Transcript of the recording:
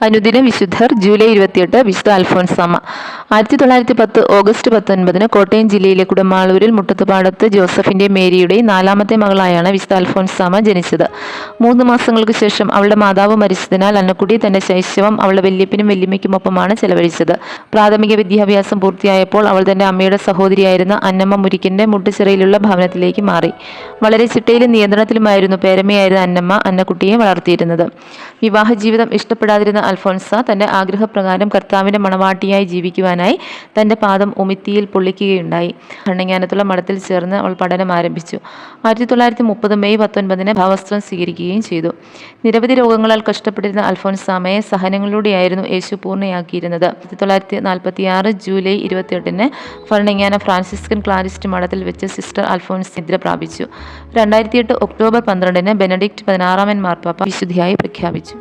അനുദിന വിശുദ്ധർ ജൂലൈ 28 വിശുദ്ധ അൽഫോൻസാമ്മ. 1910 ഓഗസ്റ്റ് 19 കോട്ടയം ജില്ലയിലെ കുടമാളൂരിൽ മുട്ടത്തുപാടത്ത് ജോസഫിന്റെയും മേരിയുടെയും 4ാമത്തെ മകളായാണ് വിശുദ്ധ അൽഫോൻസാമ്മ ജനിച്ചത്. 3 മാസങ്ങൾക്ക് ശേഷം അവളുടെ മാതാവ് മരിച്ചതിനാൽ അന്നക്കുട്ടി തന്റെ ശൈശവം അവളുടെ വല്യപ്പനും വല്യമ്മയ്ക്കുമൊപ്പമാണ് ചെലവഴിച്ചത്. പ്രാഥമിക വിദ്യാഭ്യാസം പൂർത്തിയായപ്പോൾ അവൾ തന്റെ അമ്മയുടെ സഹോദരിയായിരുന്ന അന്നമ്മ മുരിക്കന്റെ മുട്ടുചിറയിലുള്ള ഭവനത്തിലേക്ക് മാറി. വളരെ ചിട്ടയിലും നിയന്ത്രണത്തിലുമായിരുന്നു പേരമ്മയായിരുന്ന അന്നമ്മ അന്നക്കുട്ടിയെ വളർത്തിയിരുന്നത്. വിവാഹ ജീവിതം ഇഷ്ടപ്പെടാതിരുന്ന അൽഫോൻസ തന്റെ ആഗ്രഹപ്രകാരം കർത്താവിന്റെ മണവാട്ടിയായി ജീവിക്കുവാനായി തന്റെ പാദം ഉമിത്തിയിൽ പൊള്ളിക്കുകയുണ്ടായി. ഭരണങ്ങാനത്തുള്ള മഠത്തിൽ ചേർന്ന് അവൾ പഠനം ആരംഭിച്ചു. 1930 മെയ് 19 ഭാവസ്ത്രം സ്വീകരിക്കുകയും ചെയ്തു. നിരവധി രോഗങ്ങളാൽ കഷ്ടപ്പെട്ടിരുന്ന അൽഫോൻസാമയെ സഹനങ്ങളിലൂടെയായിരുന്നു യേശു പൂർണ്ണയാക്കിയിരുന്നത്. 1946 ജൂലൈ 28 ഭരണങ്ങാന ഫ്രാൻസിസ്കൻ ക്ലാരിസ്റ്റ് മഠത്തിൽ വെച്ച് സിസ്റ്റർ അൽഫോൻസ് നിദ്ര പ്രാപിച്ചു. 2008 ഒക്ടോബർ 12 ബെനഡിക്ട് 16 മാർപ്പാപ്പ വിശുദ്ധിയായി പ്രഖ്യാപിച്ചു.